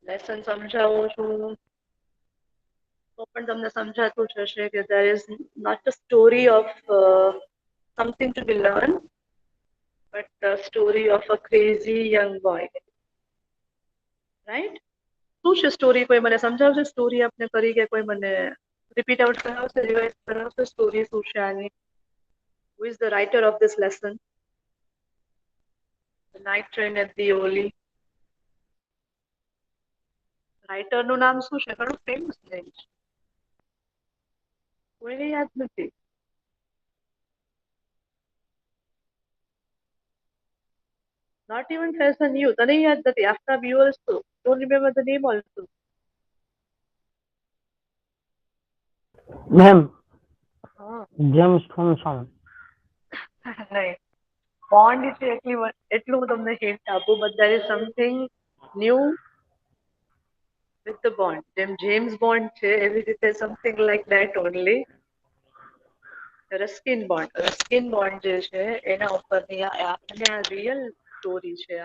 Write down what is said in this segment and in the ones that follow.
Lesson સમજાવું છું તો પણ તમને સમજાતું જ હશે કે there is not a story of something to be learned but the story of a crazy young boy, right? શું છે સ્ટોરી? કોઈ મને સમજાવશે સ્ટોરી આપને કરી કે કોઈ મને રિપીટ આઉટ કરાવશે, રિવાઇઝ કરાવશે સ્ટોરી શું છે આની? Who is the writer of this lesson? The Night Train at the Oli. Writer નું નામ શું છે? ઘણું ફેમસ નેમ છે, કોઈને યાદ નથી. Not even Faison you. તને યાદ નથી? After you also don't remember the name also. Ma'am હા જેમ્સ થોમ્સન. નહીં, બોન્ડ છે એટલું હું તમને હિન્ટ આપું, but there is something new with the bond. જેમ જેમ્સ બોન્ડ છે એવી રીતે something like that only. Ruskin bond, Ruskin bond જે છે એના ઉપરની આપણને આ રિયલ સ્ટોરી છે.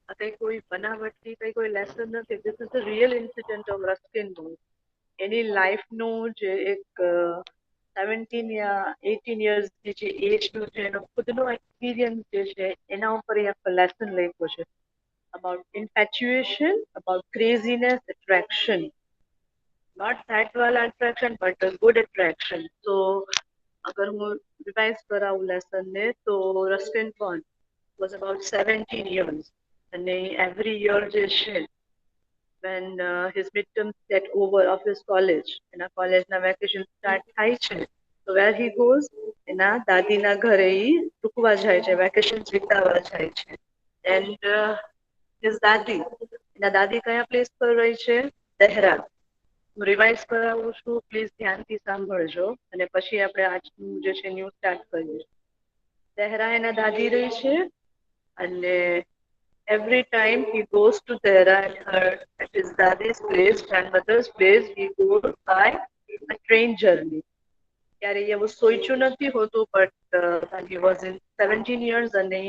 આ કઈ કોઈ બનાવટની કઈ કોઈ લેસન નથી. This is the real incident of Ruskin Bond. એની લાઈફનું જે એક 17 યા 18 યર્સની જે એજનું છે એનો ખુદનો એક્સપિરિયન્સ જે છે એના ઉપર એ આખો લેસન લખ્યો છે. about infatuation, about craziness, attraction. Not that wala attraction, but a good attraction. So, अगर હું revise કરાવું lesson ને તો Rustin Bond was about 17 years. And every year જે છે when his midterms get over of his college, એના કોલેજના vacation start થાય છે, તો where he goes, એના દાદીના ઘરે ઈ રૂકવા જાય છે, વેકેશન વિતાવવા જાય છે. And his દાદી, એના દાદી કયા પ્લેસ પર રહી છે? દહેરા. હું રિવાઇઝ કરાવું છું, પ્લીઝ ધ્યાનથી સાંભળજો અને પછી આપણે આજનું જે છે ન્યૂ સ્ટાર્ટ કરીએ. દહેરા એના દાદી રહી છે અને every time he goes to Tehra at his daddy's place, grandmother's place, he goes by a train journey. ત્યારે એવું સોચ્યું નથી હોતું, but he was in 17 years અને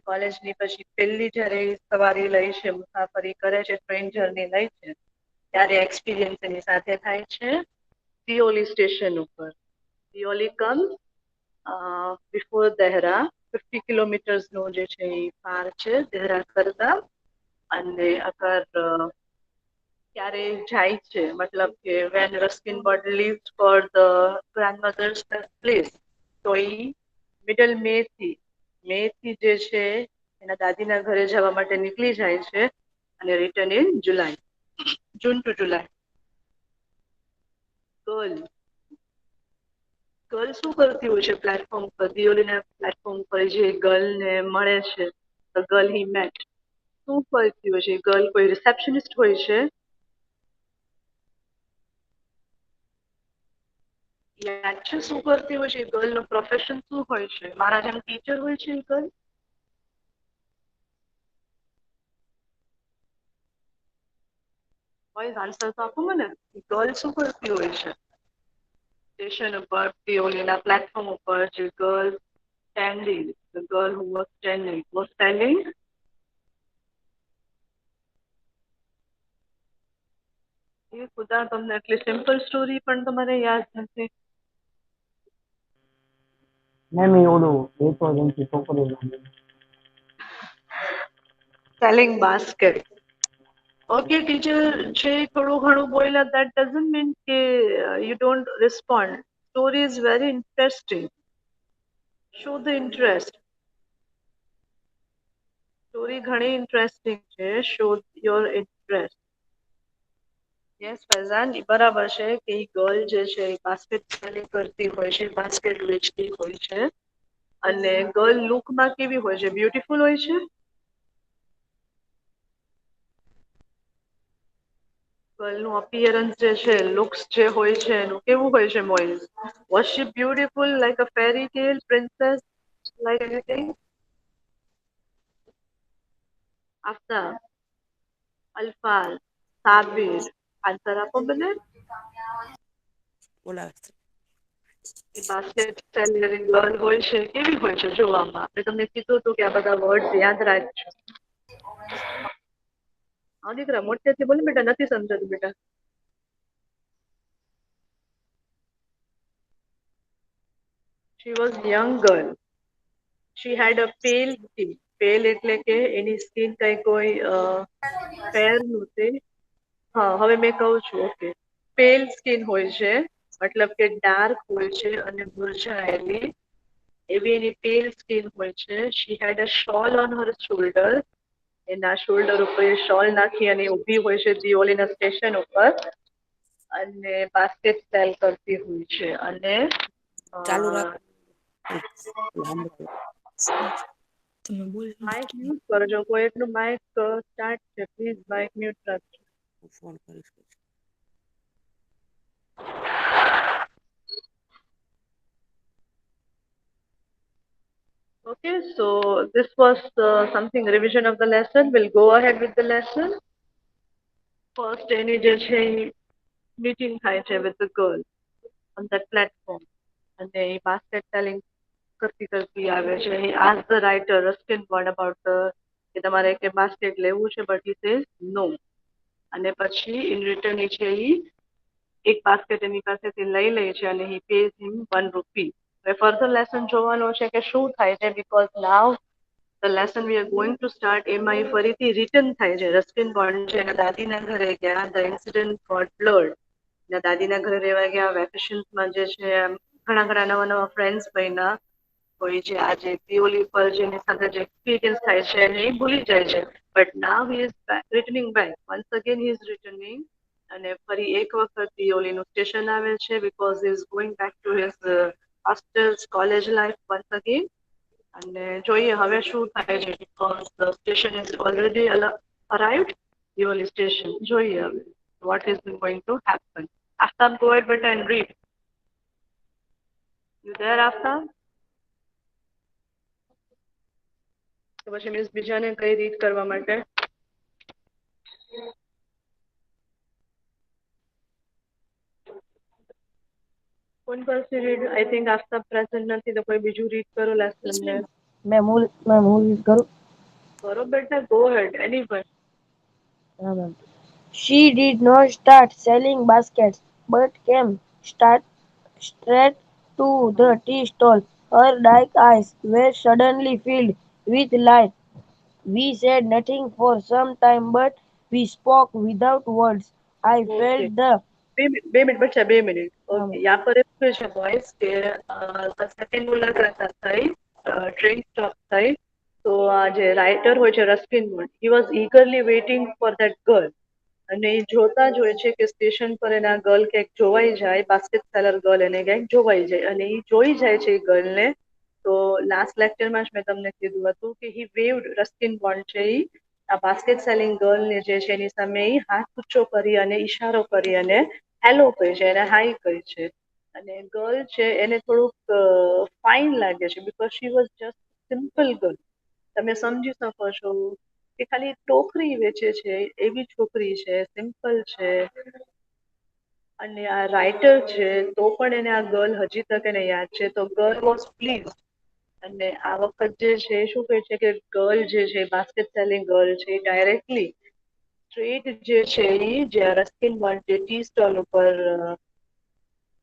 કોલેજની પછી પહેલી જ્યારે સવારી લઈ છે, મુસાફરી કરે છે, ટ્રેન જર્ની લઈ છે, ત્યારે એક્સપિરિયન્સ એની સાથે થાય છે દિયોલી સ્ટેશન ઉપર. દિયોલી કમ્સ બિફોર દહેરા, 50 કિલોમીટર્સનો જે છે એ પાર છે દહેરા કરતા. અને અગર ક્યારે જાય છે, મતલબ કે when Ruskin Bond leaves for the grandmother's place, તો એ મિડલ મે થી જે છે એના દાદીના ઘરે જવા માટે નીકળી જાય છે અને return in July, June to July. Girl girl શું કરતી હોય છે પ્લેટફોર્મ પર? દિયોલીના પ્લેટફોર્મ પર જે ગર્લને મળે છે, ધ ગર્લ હી મેટ, શું કરતી હોય છે ગર્લ? કોઈ રિસેપ્શનિસ્ટ હોય છે? યાદ છે શું કરતી હોય છે ગર્લ નું પ્રોફેશન શું હોય છે? મારા જેમ ટીચર હોય છે ગર્લ? બોયઝ આન્સર તો આપો મને. ગર્લ શું કરતી હોય છે સ્ટેશન ઉપર, દિયોલીના પ્લેટફોર્મ ઉપર? જે girl standing, the girl who was standing. એ ખુદા, તમને એટલી સિમ્પલ સ્ટોરી પણ તમારે યાદ નથી. મેમ એ ઓલું વેચો જેમથી છોકરી લાગે. Selling basket. ઓકે ટીચર, છે થોડું ઘણું બોલ્યા, that doesn't mean કે you don't respond. Story is very interesting. Show the interest. Story ઘણી ઇન્ટરેસ્ટિંગ છે. Show your interest. Yes Faizan, બરાબર છે કે એ ગર્લ જે છે એ બાસ્કેટ સેલિંગ કરતી હોય છે, બાસ્કેટ વેચતી હોય છે. અને ગર્લ લુકમાં કેવી હોય છે? બ્યુટીફુલ હોય છે. ગર્લનું અપિયરન્સ જે છે, લુક્સ જે હોય છે એનું કેવું હોય છે Moiz? Was she beautiful like a fairy tale princess, like anything? Aftab, Alfal, Sabir, answer આપો મને. બોલાવે એ બાસ્કેટ સેલરી ગર્લ હોય છે કેવી હોય છે જોવામાં? આપણે તમને કીધું હતું કે આ બધા વર્ડ્સ યાદ રાખજો. હા દીકરા મોટેથી બોલ બેટા, નથી સમજાતું બેટા. She was young girl. She had a pale skin. Pale એટલે કે એની સ્કિન કઈ કોઈ ફેર નહોતી. હા હવે મેં કહું છું. ઓકે, પેલ સ્કિન હોય છે, મતલબ કે ડાર્ક હોય છે અને મુરઝાયેલી એવી એની પેલ સ્કિન હોય છે. શી હેડ અ શોલ ઓન હર શોલ્ડર. એના શોલ્ડર ઉપર એ શોલ નાખી અને ઊભી હોય છે દિયોલીના સ્ટેશન ઉપર અને બાસ્કેટ સેલ કરતી હોય છે. અને ચાલુ રાખ. તમે બોલ. માઇક મ્યુટ કરજો. કોઈકનું માઇક સ્ટાર્ટ છે, પ્લીઝ માઇક મ્યુટ રાખજો. હું ફોન કરીશ. Okay, so this was something revision of the lesson. We'll go ahead with the lesson. First, એની જે છે meeting થાય છે with the girl on that platform. અને એ basket selling કરતી કરતી આવે છે. He asked the writer Ruskin Bond about કે તમારે કે basket લેવું છે, but he says no. અને પછી in return એ છે એ એક બાસ્કેટ એની પાસેથી લઈ લે છે અને he pays him 1 rupee. હવે ફર્ધર લેસન જોવાનો છે કે શું થાય છે, because now the lesson we are going to start એમાં એ ફરીથી રિટર્ન થાય છે. રસ્કિન બોન્ડ છે એના દાદીના ઘરે ગયા. The incident got blurred. એના દાદીના ઘરે રહેવા ગયા. વેકેશન્સમાં જે છે ઘણા ઘણા નવા નવા ફ્રેન્ડ્સ બન્યા. કોઈ જે આજે દિયોલી પર જેની સાથે જે એક્સપિરિયન્સ થાય છે એને એ ભૂલી જાય છે. But now he is returning back. Once again he is returning અને ફરી એક વખત દિયોલીનું સ્ટેશન આવે છે, because he is going back to his hostels college life once again. અને જોઈએ હવે શું થાય છે, because the station is already arrived Deoli station. જોઈએ હવે what is going to happen. Aftab, go ahead beta and read. You there Aftab? તો પછી મિસ બીજાને કઈ રીડ કરવા માટે? કોણ કરશે read? I think Aftab present નથી તો કોઈ બીજું રીડ કરો લેસન ને. मैं मूवी करूँ. કરો બેટા, ગો હેડ એનીવન. हाँ ma'am. She did not start selling baskets, but came straight to the tea stall. Her dark eyes were suddenly filled with light. We said nothing for some time, but we spoke without words. I okay, felt the 2 minute બચ્ચા, 2 minute. हाँ okay, ma'am. यहाँ पर એવું છે boys કે second મુલાકાત થઈ, train stop થઈ. તો આ જે રાઇટર હોય છે Ruskin bond, he was eagerly waiting for that girl. અને એ જોતા જ હોય છે કે સ્ટેશન પર એના ગર્લ ક્યાંક જોવાઈ જાય, બાસ્કેટ સેલર ગર્લ એને ક્યાંક જોવાઈ જાય. અને એ જોઈ જાય છે એ ગર્લને. તો લાસ્ટ લેક્ચરમાં જ મેં તમને કીધું હતું કે હી વેવ્ડ, રસ્કિન બોન્ડ છે એ આ બાસ્કેટ સેલિંગ ગર્લને જે છે એની સામે એ હાથ ઊંચો કરી અને ઈશારો કરી અને હેલો કહે છે, એને હાઈ કહે છે. અને ગર્લ છે એને થોડુંક ફાઇન લાગે છે, because she was just simple girl. તમે સમજી શકો છો કે ખાલી ટોકરી વેચે છે એવી છોકરી છે, સિમ્પલ છે. અને આ રાઇટર છે તો પણ એને આ ગર્લ હજી તક એને યાદ છે. તો ગર્લ વોઝ પ્લીઝ. અને આ વખત જે છે શું કહે છે કે ગર્લ જે છે બાસ્કેટ સેલિંગ ગર્લ છે ડાયરેક્ટલી સ્ટ્રેટ જે છે એ જે રસ્કિન બોન્ડ જે ટી સ્ટોલ ઉપર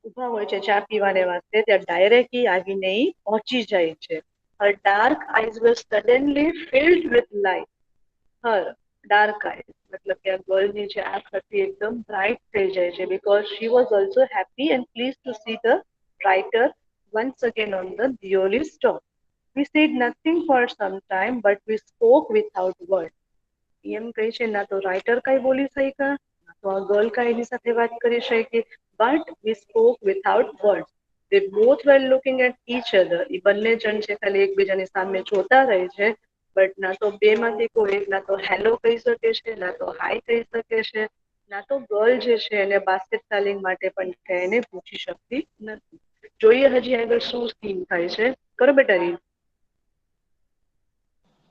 ઊભા હોય છે ચા પીવાને વાસ્તે, ત્યાં ડાયરેક્ટલી આવીને ઈ પહોંચી જાય છે. Her dark eyes were suddenly filled with light. Her dark eyes મતલબ કે આ ગર્લની જે આંખ હતી એકદમ બ્રાઇટ થઈ જાય છે, because she was also happy and please to see the writer once again on the Dioli stop. We said nothing for some time, but we spoke without word. એમ કહે છે ના તો રાઇટર કઈ બોલી શક્યા, ના તો આ ગર્લ કઈ એની સાથે વાત કરી શકી, but we spoke without word. They both were looking at each other. એ બંને જણ છે ખાલી એકબીજાની સામે જોતા રહે છે, બટ ના તો બે માંથી કોઈ એક ના તો હેલો કહી શકે છે, ના તો હાય કહી શકે છે, ના તો ગર્લ જે છે એને બાસ્કેટ સેલિંગ માટે પણ એને પૂછી શકતી નથી. જોઈએ હજી આગળ શું સીન થાય છે. કરો બેટા read.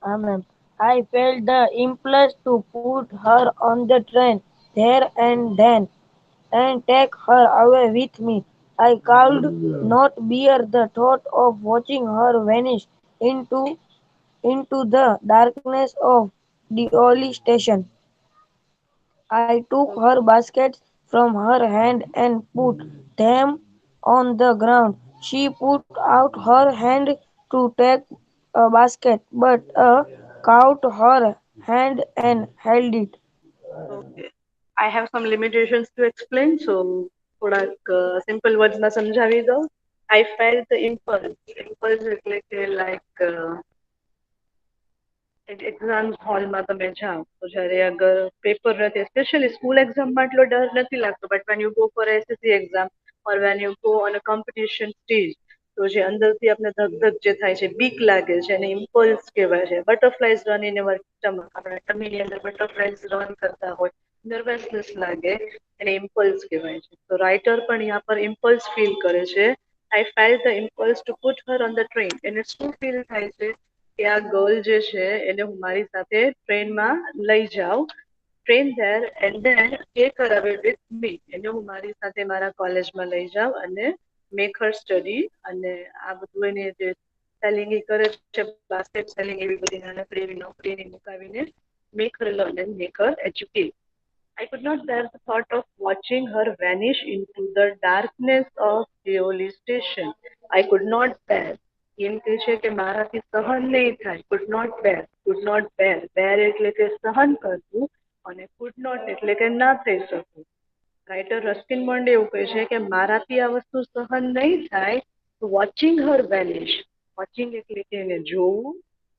Amen. I felt the impulse to put her on the train there and then and take her away with me. I could not bear the thought of watching her vanish into into the darkness of the Oli station. I took her baskets from her hand and put them on the ground. She put out her hand to take a basket, but a caught her hand and held it. Okay. I have some limitations to explain, so થોડાક simple વર્ડ્સમાં સમજાવી દઉં. I felt the impulse. Impulse એટલે કે like exam હોલમાં તમે જાઓ તો જ્યારે અગર પેપર નથી, સ્પેશિયલી સ્કૂલ એક્ઝામમાં એટલો ડર નથી લાગતો, but when you go for SSC exam or when you go on a competition stage, તો જે અંદરથી આપણે ધગધગ જે થાય છે, બીક લાગે છે, અને ઇમ્પલ્સ કહેવાય છે. Butterflies run in our stomach, આપણા ટમીની અંદર બટરફ્લાઇઝ રન કરતા હોય, નર્વસનેસ લાગે, એને ઇમ્પલ્સ કહેવાય છે. તો રાઇટર પણ અહીંયા પર ઇમ્પલ્સ ફીલ કરે છે. I felt the impulse two put Har on the train. એને શું ફીલ થાય છે કે આ ગર્લ જે છે એને હું મારી સાથે ટ્રેનમાં લઈ જાઉં, train there and then tech હર અવે વિથ મી. એને હું મારી સાથે મારા કોલેજમાં લઈ જાઉં અને મેક હર સ્ટડી, અને આ બધું એને જે સેલિંગ એ કરે છે, બાસ્કેટ સેલિંગ, એવી બધી નાનકડી એવી નોકરીને મુકાવીને make her learn and make her educate. I could not bear the thought of watching her vanish into the darkness of Deoli station. I could not bear. એમ કહે છે કે મારાથી સહન નહીં થાય. Could not bear. Could not bear. Bear એટલે કે સહન કરવું, અને could not એટલે કે ના થઈ શકવું. રાઇટર રસ્કિન બોન્ડ એવું કહે છે કે મારાથી આ વસ્તુ સહન નહીં થાય. વોચિંગ હર વેનિશ. વોચિંગ એટલે કે એને જોવું,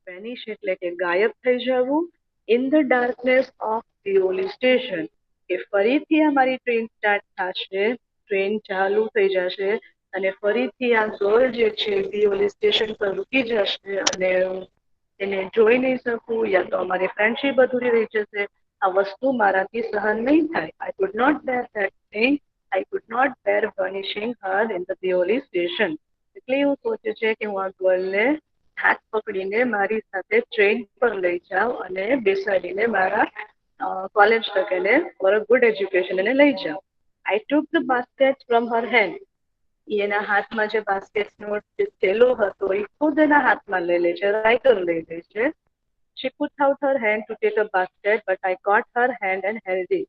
વેનિશ એટલે કે ગાયબ થઈ જવું, in the darkness of Deoli station, કે ફરીથી અમારી ટ્રેન સ્ટાર્ટ થશે, ટ્રેન ચાલુ થઈ જશે, અને ફરીથી આ ગર્લ જે છે દિઓલી સ્ટેશન પર રૂકી જશે, અને એને જોઈ નહીં શકું, યા તો અમારી ફ્રેન્ડશીપ અધૂરી રહી જશે. આ વસ્તુ મારાથી સહન નહીં થાય. I could not bear that thing. I could not bear vanishing her in the Deoli station. એટલે એવું સોચે છે કે હું આ ગર્લને હાથ પકડીને મારી સાથે ટ્રેન પર લઈ જાઉં અને બેસાડીને મારા કોલેજ તક એને ફોર અ ગુડ એજ્યુકેશન એને લઈ જાઉં. I took the basket from her hand. એના હાથમાં જે બાસ્કેટનો જે થેલો હતો એ ખુદ એના હાથમાં લઈ લે છે, રાઇટર લઈ લે છે. She put out her hand to take a basket, but I caught her hand and held it.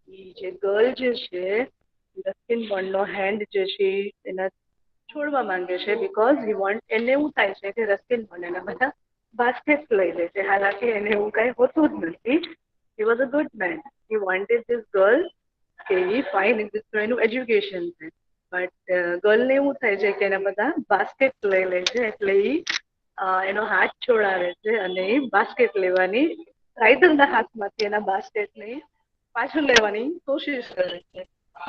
એ જે ગર્લ જે છે, રસ્કિન બોન્ડનો હેન્ડ જે છે એના છોડવા માંગે છે, બીકોઝ હી વોન્ટ, એને એવું થાય છે કે રસ્કિન બોન્ડ એના બધા બાસ્કેટ લઈ લે છે. હાલાકી એને એવું કઈ હોતું જ નથી. He was a good man. He wanted this girl કે એ ફાઇન એનું એજ્યુકેશન છે, બટ ગર્લને એવું થાય છે કે એના બધા બાસ્કેટ લઈ લે છે, એટલે એ એનો હાથ છોડાવે છે, અને એ બાસ્કેટ લેવાની, રાઇટરના હાથમાંથી એના બાસ્કેટને પાછું લેવાની કોશિશ કરે છે.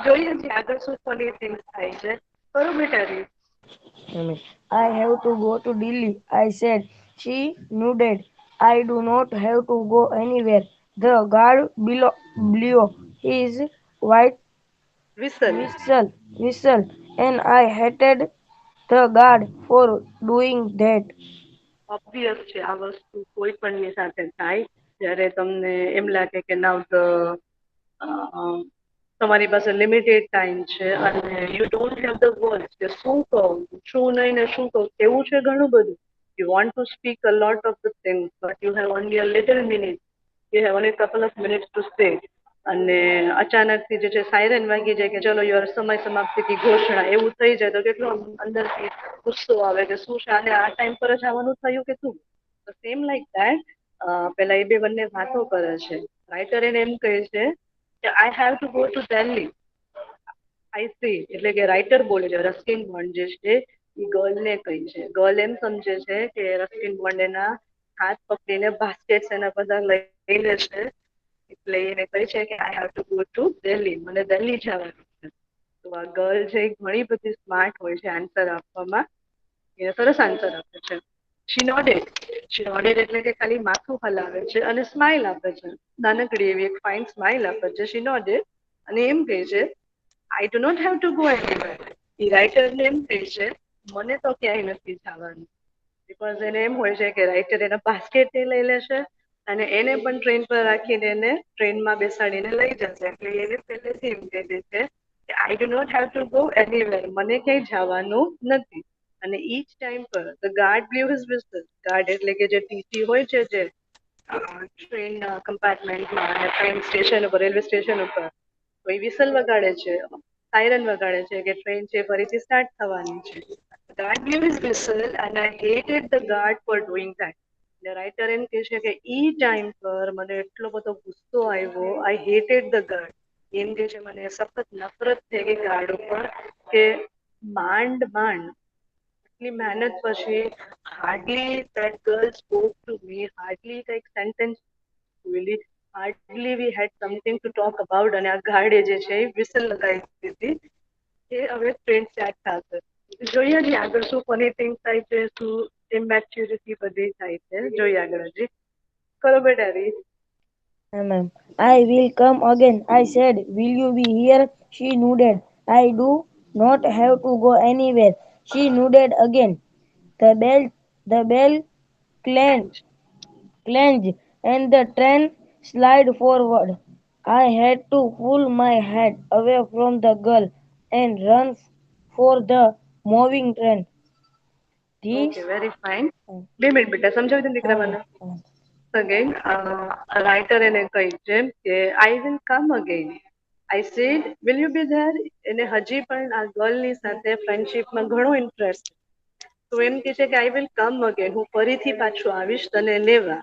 જોઈએ છે આગળ શું ફની થિંગ્સ થાય છે. કરો બેટા રીત. I have to go to Delhi, I said. She nodded. I do not have to go anywhere. The guard blew his white whistle. whistle, and I hated the guard for doing that. Obvious છે આ વસ્તુ કોઈ પણની સાથે થાય જ્યારે તમને એમ લાગે કે નાવ ધ તમારી પાસે લિમિટેડ ટાઈમ છે અને you don't have the words કે શું કહું, શું નહીં ને શું કહું, એવું છે ઘણું બધું. You want to speak a lot of the things, but you have only a little minute, you have only couple of minutes to speak. અને અચાનકથી જે છે સાયરન વાગી જાય કે ચલો યાર સમય સમાપ્તિની ઘોષણા, એવું થઈ જાય તો કેટલો અંદરથી ગુસ્સો આવે કે શું છે આને આ ટાઈમ પર જ આવવાનું થયું કે શું. તો સેમ લાઈક ધેટ પેલા એ બે બંને વાતો કરે છે. રાઇટર એને એમ કહે છે કે આઈ have to go to Delhi. I C એટલે કે રાઇટર બોલે છે, રસ્કિન બોન્ડ જે છે એ ગર્લને કહી છે. ગર્લ એમ સમજે છે કે રસ્કિન બોન્ડ એના હાથ પકડીને બાસ્કેટ એના બધા લઈ લે છે, એટલે એને કહે છે કે આઈ have to go to Delhi, મને દિલ્હી જવાનું છે. તો આ ગર્લ છે એ ઘણી બધી સ્માર્ટ હોય છે આન્સર આપવામાં, એને સરસ આન્સર આપે છે. શી નોડેડ. શી નોડેડ એટલે કે ખાલી માથું હલાવે છે અને સ્માઇલ આપે છે, નાનકડી એવી એક ફાઇન સ્માઇલ આપે છે. શી નોડેડ અને એમ કહે છે I do not have to go anywhere. એ રાઇટરને એમ કહે છે મને તો ક્યાંય નથી જવાનું, બીકોઝ એને એમ હોય છે કે રાઇટર એના બાસ્કેટ લઈ લેશે અને એને પણ ટ્રેન પર રાખીને એને ટ્રેનમાં બેસાડીને લઈ જશે, એટલે એને પહેલેથી એમ કહી દે છે કે I do not have to go anywhere, મને ક્યાંય જવાનું નથી. અને ઈચ ટાઈમ પર the guard blew his whistle. Guard એટલે કે જે ટીટી હોય છે, જે ટ્રેન કમ્પાર્ટમેન્ટમાં અને ટ્રેન સ્ટેશન ઉપર રેલવે સ્ટેશન ઉપર તો એ વિસલ વગાડે છે, સાયરન વગાડે છે કે ટ્રેન છે ફરીથી સ્ટાર્ટ થવાની છે. Guard blew his whistle and I hated the guard for doing that. એટલે રાઇટર એમ કહે છે કે ઈ ટાઈમ પર મને એટલો બધો ગુસ્સો આવ્યો. આઈ હેટેડ ધ ગાર્ડ. એમ કે છે મને સખત નફરત થઈ ગઈ ગાર્ડ ઉપર કે માંડ માંડ એટલી મહેનત પછી hardly that girl spoke to me, hardly કંઈક સેન્ટેન્સ બોલી, hardly we had something to talk about અને આ ગાર્ડે જે છે એ વિસલ લગાવી દીધી કે હવે ટ્રેન સ્ટાર્ટ થશે. જોઈએ હજી આગળ શું ફની થિંગ થાય છે, શું ઇમેચ્યુરિટી બધી થાય છે, જોઈએ આગળ હજી. કરો બેટા રીત. Ma'am, I will come again. I said, will you be here? She nodded. I do not have to go anywhere. She nodded again. The bell clanged, clanged and the train slid forward. I had to pull my head away from the girl and run for the moving train. This okay very fine. 2 minute બેટા સમજાવી દે દીકરા મને. Again writer એને કહી જેમ કે I will come again. I said will you be there. એને હજી પણ આ ગર્લની સાથે ફ્રેન્ડશીપમાં ઘણો ઇન્ટરેસ્ટ. તો એમ કે છે કે આઈ વિલ કમ અગેન, હું ફરીથી પાછું આવીશ તને લેવા.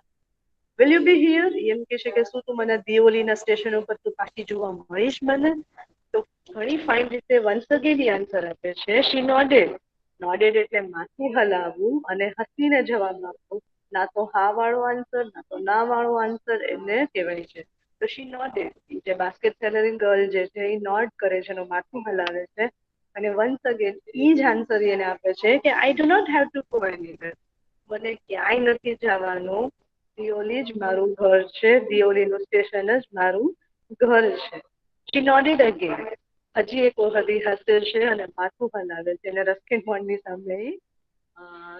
વિલ યુ બી હિયર, એમ કે છે કે શું તું મને દિયોલીના સ્ટેશન ઉપર તું પાછી જોવા મળીશ મને. તો ઘણી ફાઇન રીતે વન્સ અગેન આન્સર આપે છે. શી નોડેડ. નોડેડ એટલે માથું હલાવવું અને હસીને જવાબ આપવો. ના તો હા વાળો આન્સર ના તો ના વાળો આન્સર એને કહેવાય છે. તો શી નોડેડ, જે બાસ્કેટ સેલરિંગ ગર્લ જે છે એ નોડ કરે છે, એનું માથું હલાવે છે. અને વન્સ અગેન ઈ જ આન્સર એને આપે છે કે I do not have to go anywhere. મને ક્યાંય નથી જવાનું. દિયોલી જ મારું ઘર છે, દિયોલીનું સ્ટેશન જ મારું ઘર છે. શી નોડેડ અગેન. હજી એક વખત ઈ હસે છે અને માથું હલાવે છે અને રસ્કિન બોન્ડની સામે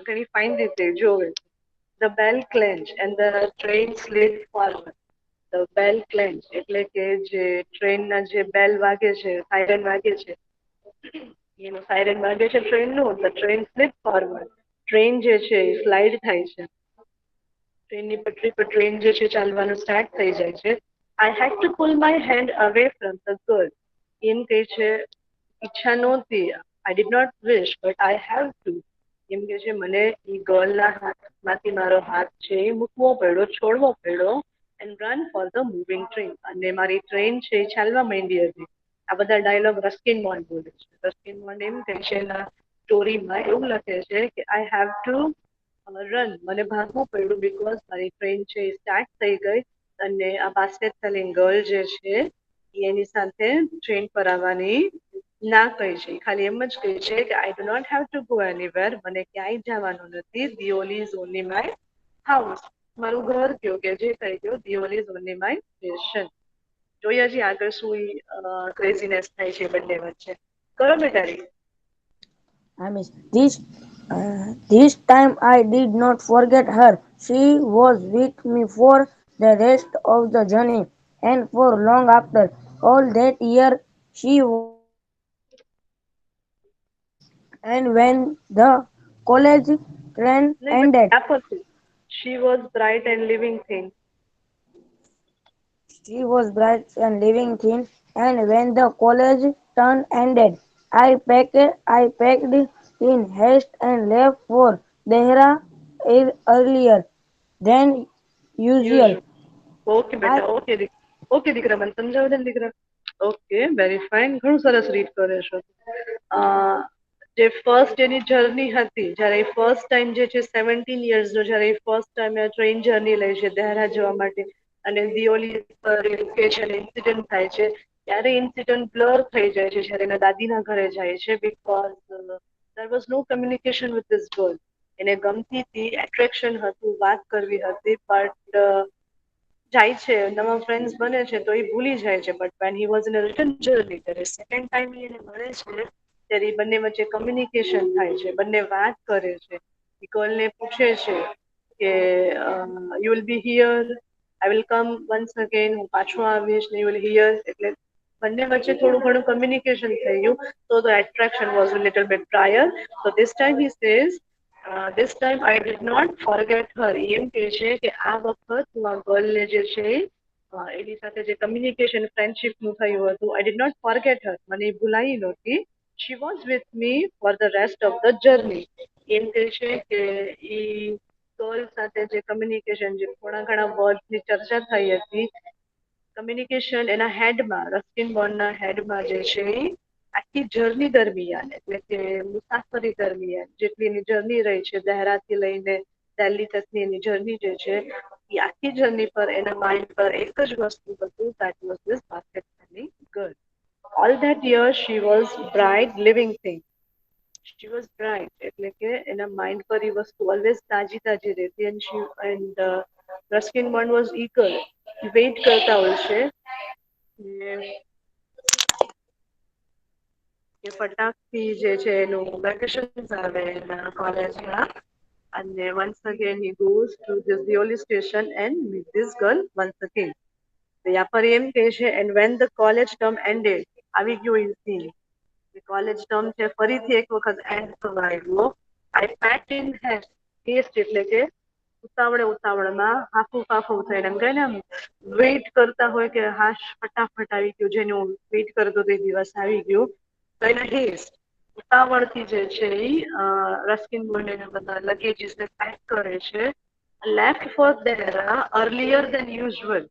ઘણી ફાઇન રીતે જોવે છે. The bell clenched and the train slid forward. The bell clenched એટલે કે જે ટ્રેનના જે બેલ વાગે છે, સાયરન વાગે છે, એનું સાયરન વાગે છે ટ્રેનનું, તો ટ્રેન સ્લીપ ફોરવર્ડ. ટ્રેન જે છે એ સ્લાઇડ થાય છે. ટ્રેનની પટરી પર ટ્રેન જે છે ચાલવાનું સ્ટાર્ટ થઈ જાય છે. I had to pull my hand away from the girl. એમ કહે છે ઈચ્છા નહોતી, I did not wish but I have to. એમ કે છે મને એ ગર્લના હાથમાંથી મારો હાથ છે એ મૂકવો પડ્યો, છોડવો પડ્યો. And run for the moving train. અને મારી ટ્રેન છે એ ચાલવા માંડી હતી. આ બધા ડાયલોગ રસ્કિન બોન્ડ બોલે છે. રસ્કિન બોન્ડ એમ કહે છે એના સ્ટોરીમાં એવું લખે છે કે આઈ હેવ ટુ રન, મને ભાગવું પડ્યું બીકોઝ મારી ટ્રેન છે એ સ્ટાર્ટ થઈ ગઈ અને આ બાસ્કેટ સેલિંગ ગર્લ જે છે એ એની સાથે ટ્રેન પર આવવાની ના કહી છે. ખાલી એમ જ કહે છે કે I do not have to go anywhere, મને ક્યાંય જવાનું નથી. Deoli is only my house. મારું ઘર કયો કે જે થઈ ગયો, Deoli is only my station. જોઈએ હજી આગળ શું ક્રેઝીનેસ થાય છે બંને વચ્ચે. કરો બેટા રીત. I miss this time I did not forget her. She was with me for the rest of the journey and for long after. All that year she was bright and living thing. And when the college train નહીં પણ ended, આપો છું. She was bright and living thing. she was bright and living thin, and when the college term ended, I packed in haste and left for Dehra earlier than usual. Usual. Okay I બેટા okay okay દીકરા મને સમજાવી દે ને દીકરા. Okay very fine, ઘણું સરસ read કરે છો. અ, જે ફર્સ્ટ એની જર્ની હતી, જ્યારે એ ફર્સ્ટ ટાઈમ જે છે 17 યર્સનો, જ્યારે એ ફર્સ્ટ ટાઈમ ટ્રેન જર્ની લે છે દહેરા જવા માટે અને દિયોલી પર એ રૂકે છે અને ઇન્સિડન્ટ થાય છે, ત્યારે ઇન્સિડન્ટ બ્લર થઈ જાય છે જ્યારે એના દાદીના ઘરે જાય છે because there was no communication with this girl. એને ગમતી હતી, એટ્રેક્શન હતું, વાત કરવી હતી, બટ જાય છે નવા ફ્રેન્ડ્સ બને છે તો એ ભૂલી જાય છે. But when he was in written journey, ત્યારે સેકન્ડ ટાઈમ એને મળે છે ત્યારે એ બંને વચ્ચે કમ્યુનિકેશન થાય છે, બંને વાત કરે છે. એ ગર્લને પૂછે છે કે you will be here, I will come once again, હું પાછો આવીશ ને યુ વિલ હિયર. એટલે બંને વચ્ચે થોડું ઘણું કમ્યુનિકેશન થઈ ગયું. So the attraction was a little bit prior. So this time he says This time I did not forget her. એમ કહે છે કે આ વખત હું આ ગર્લને જે છે એની સાથે જે કમ્યુનિકેશન ફ્રેન્ડશિપનું થયું હતું, I did not forget her. મને એ ભૂલાઈ નહોતી. She was with me for the rest of the journey. એમ કહે છે કે એ ગર્લ સાથે જે કમ્યુનિકેશન જે થોડા ઘણા વર્ડની ચર્ચા થઈ હતી, કમ્યુનિકેશન એના હેડમાં, રસ્કિન બોન્ડના હેડમાં જે છે એ આખી જર્ની દરમિયાન, એટલે કે મુસાફરી દરમિયાન જેટલી એની જર્ની રહી છે દહેરાથી લઈને દિલ્હી તકની એની જર્ની જે છે એ આખી જર્ની પર એના માઇન્ડ પર એક જ વસ્તુ હતું, that was this basket selling girl. All that year she was bright living thing. She was bright, એટલે કે એના માઇન્ડ પર એ વસ્તુ ઓલવેઝ તાજી તાજી રહેતી. And Ruskin Bond was eager, wait કરતા હોય છે કે ફટાકથી જે છે એનું વેકેશન આવે એના કોલેજમાં, અને once again he goes to this Deoli station and meet this girl once again. તો યા પર એમ કહે છે and when the college term ended, આવી ગયું એ સીન, કોલેજ ટર્મ છે ફરીથી એક વખત એન્ડ થવા આવ્યો. આઈ પેટ ઇન હેસ્ટ, એટલે કે ઉતાવળમાં હાફું ફાફું થઈને એમ કહે ને, આમ વેઇટ કરતા હોય કે હાશ ફટાફટ આવી ગયું, જેનું વેઇટ કરતો તે દિવસ આવી ગયું. તો એના હેસ્ટ ઉતાવળથી જે છે એ રસ્કિન બોન્ડ એને બધા લગેજીસને પેક કરે છે. Left for Dehra earlier than usual.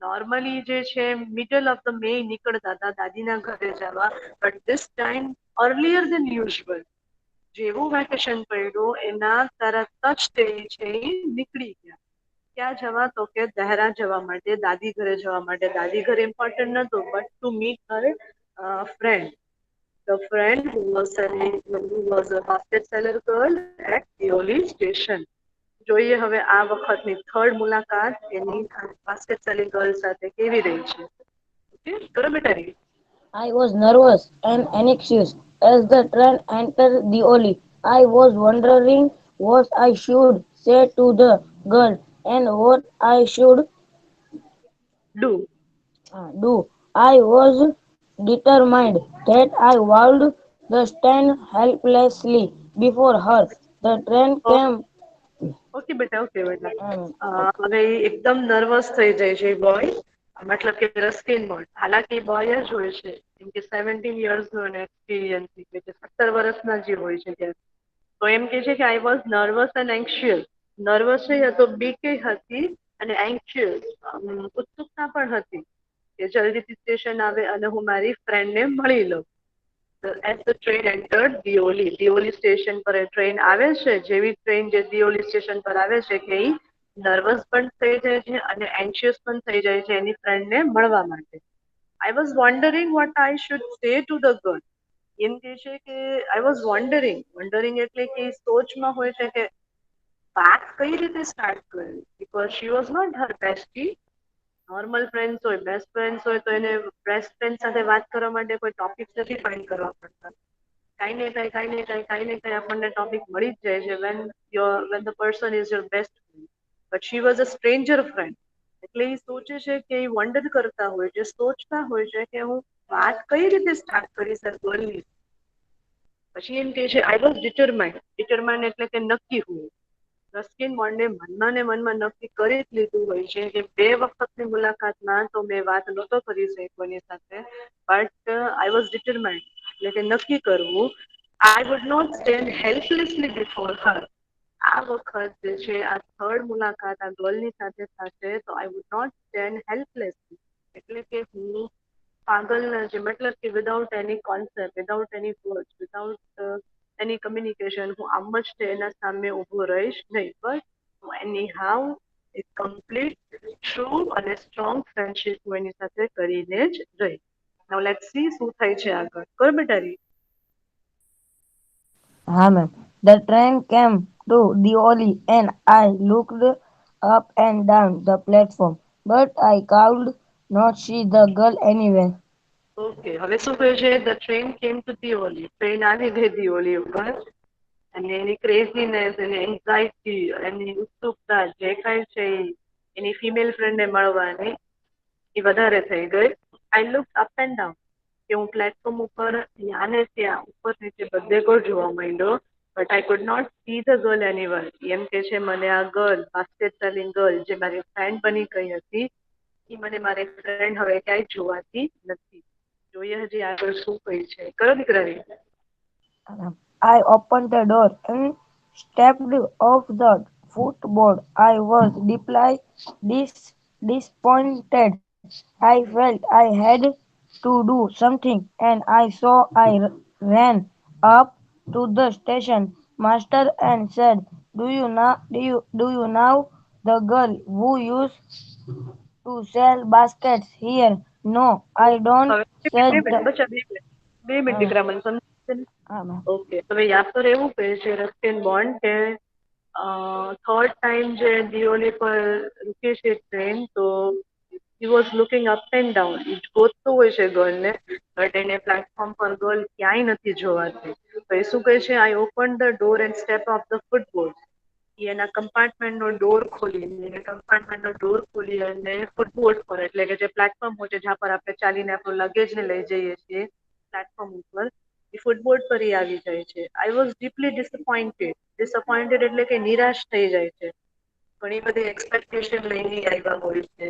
Normally જે છે મિડલ ઓફ ધ મે નીકળતા હતા દાદીના ઘરે જવા, but this time earlier than usual. જેવું વેકેશન પડ્યું એના તરત જ તે છે નીકળી ગયા. ક્યાં જવા? તો કે દહેરા જવા માટે, દાદી ઘરે જવા માટે. દાદી ઘરે ઇમ્પોર્ટન્ટ નહોતું, but to meet her friend, the friend who was a basket seller girl at Deoli station. જોઈએ હવે આ વખતની થર્ડ મુલાકાત એની બાસ્કેટ સેલિંગ ગર્લ સાથે કેવી રહી છે. ઓકે, કરો બેટા read. I was nervous and anxious as the train entered the alley. I was wondering what I should say to the girl and what I should Do. do. I was determined that I would stand helplessly before her. The train came. Okay બેટા, okay બેટા. um, હવે ઈ એકદમ nervous થઈ જાય છે boy, મતલબ કે Ruskin bond. હાલાકી બોય જ હોય છે, કેમ કે 17 યર્સનો એને એક્સપિરિયન્સ, એટલે કે 17 વર્ષના જે હોય છે ત્યારે. તો એમ કે છે કે I was nervous and એન્શિયસ. Nervous હતો, બીકે હતી, અને એન્શિયસ ઉત્સુકતા પણ હતી કે જલ્દીથી સ્ટેશન આવે અને હું મારી ફ્રેન્ડને મળી લઉં. As the train entered Deoli, Deoli station પર ટ્રેન આવે છે. જેવી ટ્રેન જે દિઓલી સ્ટેશન પર આવે છે કે એ નર્વસ પણ થઈ જાય છે અને એન્શિયસ પણ થઈ જાય છે એની ફ્રેન્ડને મળવા માટે. I was wondering what I should say to the girl. એમ કે છે કે આઈ વોઝ વન્ડરિંગ, વન્ડરિંગ એટલે કે સોચમાં હોય છે કે વાત કઈ રીતે સ્ટાર્ટ કરવી, because she was not her bestie. Normal friends હોય, બેસ્ટ ફ્રેન્ડ્સ હોય તો એને બેસ્ટ ફ્રેન્ડ સાથે વાત કરવા માટે કોઈ ટોપિક નથી ફાઇન્ડ કરવા પડતા. કાંઈ ને કાંઈ આપણને ટોપિક મળી જ જાય છે when the person is your best friend. But she was a stranger friend. એટલે એ સોચે છે કે એ વન્ડર કરતા હોય છે, સોચતા હોય છે કે હું વાત કઈ રીતે સ્ટાર્ટ કરી શકું. પછી એમ કે છે આઈ વોઝ ડિટરમાઇન્ડ. ડિટરમાઇન્ડ એટલે કે નક્કી હોવું. રસ્કિન બોન્ડે મનમાં ને મનમાં નક્કી કરી જ લીધું હોય છે કે 2 વખતની મુલાકાતમાં તો મેં વાત નહોતો કરી શકવાની સાથે, બટ આઈ વોઝ ડિટરમાઇન્ડ, એટલે કે નક્કી કરવું. I would not stand helplessly before her. આ વખત જે છે આ થર્ડ મુલાકાત આ ગર્લની સાથે થશે તો આઈ વુડ નોટ સ્ટેન્ડ હેલ્પલેસલી, એટલે કે હું પાગલના જે, મતલબ કે વિદાઉટ એની કોન્સેપ્ટ, વિદાઉટ એની વર્ડ્સ, વિદાઉટ એની કમ્યુનિકેશન હું આમ જ એના સામે ઊભો રહીશ નહીં, બટ હું એની હાવ એક કમ્પ્લીટ ટ્રુ અને સ્ટ્રોંગ ફ્રેન્ડશીપ હું એની સાથે કરીને જ રહી. નાઉ લેટ્સ સી શું થાય છે આગળ. કર બેટા read. ma'am. The train came to Deoli and I looked up and down the platform, but I could not see the girl anywhere. Okay, હવે શું કહે છે? The train came to Deoli. Train આવી ગઈ દિઓલી ઉપર, અને એની ક્રેઝીનેસ, એની એન્ઝાઇટી, એની ઉત્સુકતા જે કાંઈ છે એની ફિમેલ ફ્રેન્ડને મળવાની એ વધારે થઈ ગઈ. I look up and down, કે હું પ્લેટફોર્મ ઉપર ત્યાં ને ત્યાં ઉપર નીચે બધે પર જોવા માંડ્યો. But I could not see the girl anywhere. એમ કે છે મને આ ગર્લ, બાસ્કેટ સેલિંગ ગર્લ જે મારી ફ્રેન્ડ બની ગઈ હતી, એ મને મારી ફ્રેન્ડ હવે ક્યાંય જોવાતી નથી. જોઈએ હજી આગળ શું કઈ છે. કરો દીકરાની. I opened the door and stepped off the footboard. I was deeply disappointed. I felt I had to do something, and I ran up to the station master and said, "Do you know the girl who used to sell baskets here?" "No, I don't," હવે બે said minute the. બચ્ચા, 2 minute Uh, દીકરા, મને સમજે ને. ma'am. Okay, હવે યાદ પર એવું કહે છે રસ્ટિન બોન્ડ કે થર્ડ ટાઈમ જે દિયોલી પર રૂકે છે ટ્રેન, તો he was looking up and down. એ ગોતતું હોય છે ગર્લને, બટ એને પ્લેટફોર્મ પર ગર્લ ક્યાંય નથી જોવાતી. તો એ શું કહે છે, I open the door and step off the footboard. એના કમ્પાર્ટમેન્ટનો ડોર ખોલી અને ફૂટબોર્ડ પર, એટલે કે જે પ્લેટફોર્મ હોય છે જ્યાં પર આપણે ચાલીને આપણું લગેજને લઈ જઈએ છીએ પ્લેટફોર્મ ઉપર, એ ફૂટબોર્ડ પર આવી જાય છે. આઈ વોઝ ડીપલી ડિસઅપોઇન્ટેડ એટલે કે નિરાશ થઈ જાય છે. ઘણી બધી એક્સપેક્ટેશન લઈને આવ્યા હોય છે,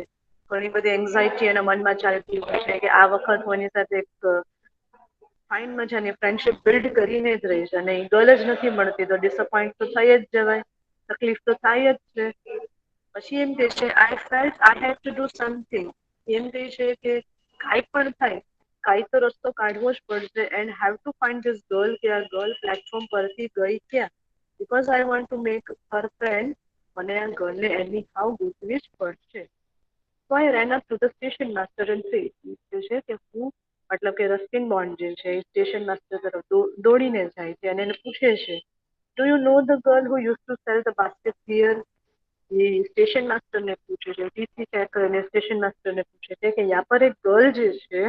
ઘણી બધી એન્ઝાયટી એના મનમાં ચાલતી હોય છે કે આ વખત હું એની સાથે એક ફાઇન મજાની ફ્રેન્ડશિપ બિલ્ડ કરીને જ રહીશ, અને એ ગર્લ જ નથી મળતી તો ડિસઅપોઇન્ટ તો થઈ જ જવાય, તકલીફ તો થાય જ છે. પછી એમ કે છે I felt I had to do something. એમ કહે છે કે કાંઈ પણ થાય, કાંઈ તો રસ્તો કાઢવો જ પડશે, and have to find this girl, કે આ ગર્લ પ્લેટફોર્મ પરથી ગઈ ક્યાં, because I want to make her friend. મને આ ગર્લને એની હાવ ગોતવી જ પડશે. તો I ran up to the station master and છે કે હું, મતલબ કે રસ્ટિન બોન્ડ જે છે એ સ્ટેશન માસ્ટર તરફ દોડીને જાય છે અને એને પૂછે છે, do you know the girl who use to sell the basket here? એ સ્ટેશન માસ્ટરને પૂછે છે, ટીસી ચેક કરીને સ્ટેશન માસ્ટરને પૂછે છે કે યા પર એક ગર્લ જે છે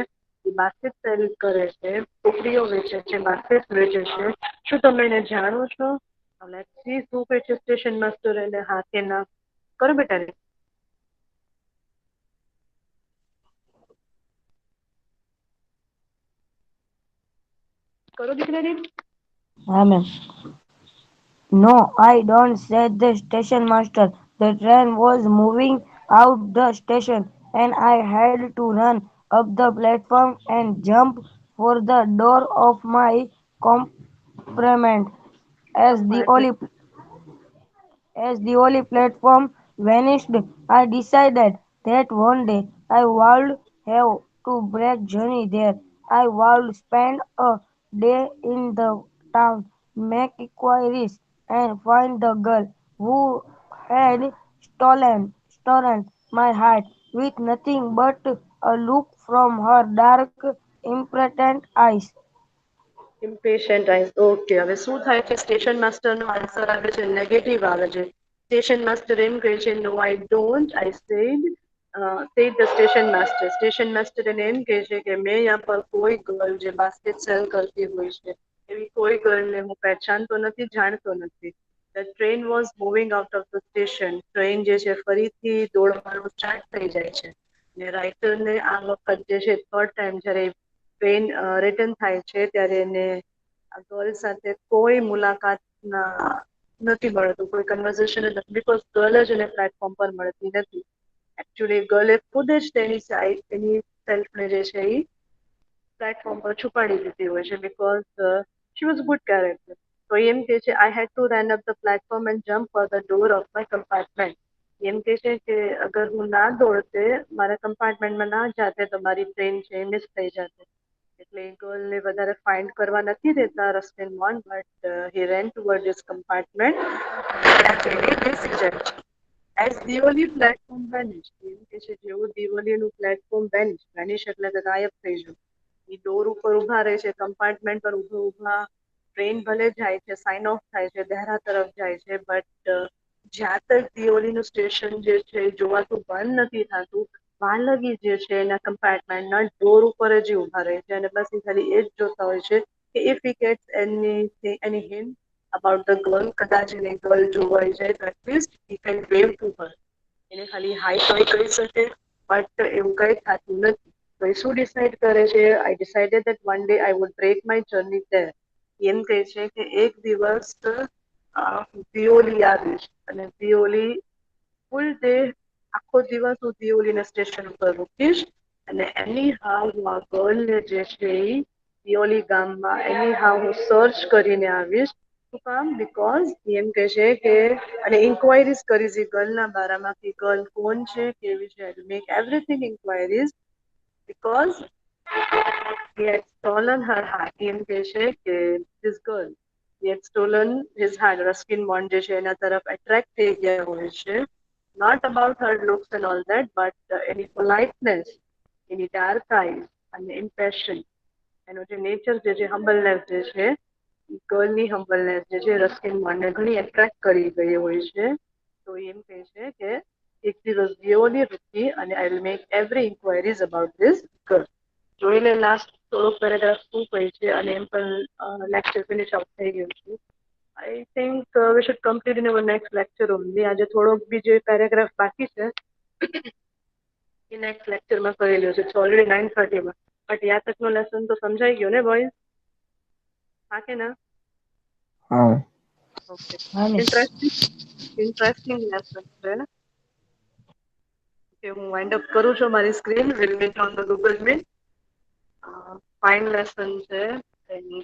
એ બાસ્કેટ સેલ કરે છે, ટોકરીઓ વેચે છે, બાસ્કેટ વેચે છે, શું તમે એને જાણો છો? લેટ્સ સી શું કહે છે સ્ટેશન માસ્ટર એને, હા કે ના. કરો બેટા ને. કરો દીકરાને. Ma'am. "No, I don't," said the station master. The train was moving out the station, and I had to run up the platform and jump for the door of my compartment. As the only compartment. as the only platform vanished, I decided that one day I would have to break journey there. I would spend a day in the town, make inquiries, and find the girl who had stolen my heart, with nothing but a look from her dark, impotent eyes. Impatient eyes. Okay, હવે શું થાય છે, station માસ્ટરનો answer આવે છે negative આવે છે. Station master એમ કહે છે, no I don't, I said the station master. Station master એને એમ કહે છે કે મેં यहाँ પર કોઈ ગર્લ જે બાસ્કેટ સેલ કરતી હોય છે એવી કોઈ ગર્લને હું પહેચાનતો નથી, જાણતો નથી. The train was moving out of the station. Train જે છે ફરીથી દોડવાનું સ્ટાર્ટ થઈ જાય છે, ને રાઇટરને આ વખત જે છે થર્ડ ટાઈમ જ્યારે ટ્રેન રિટર્ન થાય છે ત્યારે એને આ ગર્લ સાથે કોઈ મુલાકાત નથી મળતું, કોઈ કન્વર્ઝેશન જ નથી, બીકોઝ ગર્લ જ એને પ્લેટફોર્મ પર મળતી નથી. એકચ્યુઅલી ગર્લે ખુદ જ એની સેલ્ફને જે છે એ પ્લેટફોર્મ પર છુપાડી દીધી હોય છે, because she was good character. તો એમ કે છે I had to run up the platform and jump for the door of my compartment. એમ કે છે કે અગર હું ના દોડતે, મારા કમ્પાર્ટમેન્ટમાં ના જાતે, તો મારી ટ્રેન છે એ મિસ થઈ જાતે. એટલે એ ગર્લને વધારે ફાઇન્ડ કરવા નથી દેતા Ruskin Bond, but he ran toward his compartment. As Deoli platform vanish. એમ કે છે જેવું દિયોલીનું પ્લેટફોર્મ વેનિશ એટલે કે ગાયબ થઈ જવું. એ ડોર ઉપર ઊભા રહે છે, કમ્પાર્ટમેન્ટ પર ઊભા ઊભા ટ્રેન ભલે જાય છે, સાઇન ઓફ થાય છે, દેહરા તરફ જાય છે, બટ જ્યાં તક દિયોલીનું સ્ટેશન જે છે એ જોવાતું બંધ નથી થતું, વાલગી જે છે એના કમ્પાર્ટમેન્ટના ડોર ઉપર જ ઊભા રહે છે, અને બસ એ ખાલી એ જ જોતા હોય છે કે if he gates any hint about the girl, કદાચ એને ગર્લ જોવાઈ જાય તો at least he can wave to her. એને ખાલી હાઈ તો કરી શકે, બટ એવું કંઈ થતું નથી. તો એ શું ડિસાઇડ કરે છે, I decided that one day I would break my journey there. એમ કહે છે કે એક દિવસ દિયોલી આવીશ અને દિયોલી ફૂલ ડે આખો દિવસ હું દિયોલીના સ્ટેશન ઉપર રૂકીશ અને એની હાવ ગર્લને જે છે એ દિયોલી ગામમાં એની હાવ હું સર્ચ કરીને આવીશ. શું કામ? બીકોઝ એમ કહે છે કે અને ઇન્ક્વાયરીઝ કરીશ એ ગર્લના બારામાં કે ગર્લ કોણ છે, કેવી છે, make everything inquiries because he had stolen her heart. એમ કહે છે કે this girl he had stolen his heart. Ruskin bond જે છે એના તરફ એટ્રેક્ટ થઈ ગયા હોય છે. Not about her looks and all that, but any politeness, any dark eyes અને impression. એનો જે નેચર જે હમ્બલનેસ જે છે ગર્લની હમ્બલનેસ જે છે રસ્કિન બોન્ડને ઘણી એટ્રેક્ટ કરી ગઈ હોય છે. તો એમ કહે છે કે એક દિવસ દિયોલી રૂકી અને I will make every inquiries about this girl. જોઈ લે લાસ્ટ થોડોક પેરેગ્રાફ શું કહે છે અને એમ પણ લેક્ચર ફિનિશ આઉટ થઈ ગયું છે. I think we should complete in our next lecture only. આજે થોડોક બીજો પેરેગ્રાફ બાકી છે એ નેક્સ્ટ લેક્ચરમાં કરી લ્યો છે. ઓલરેડી 9:30 માં બટ યા તકનો લેસન તો સમજાઈ ગયો ને બોયઝ? હા કે ના? હા ઓકે. હા મિસ. ઇન્ટરેસ્ટિંગ લેસન છે. કે હું વાઇન્ડ અપ કરું છું મારી screen. Will meet on the Google meet. Fine lesson છે.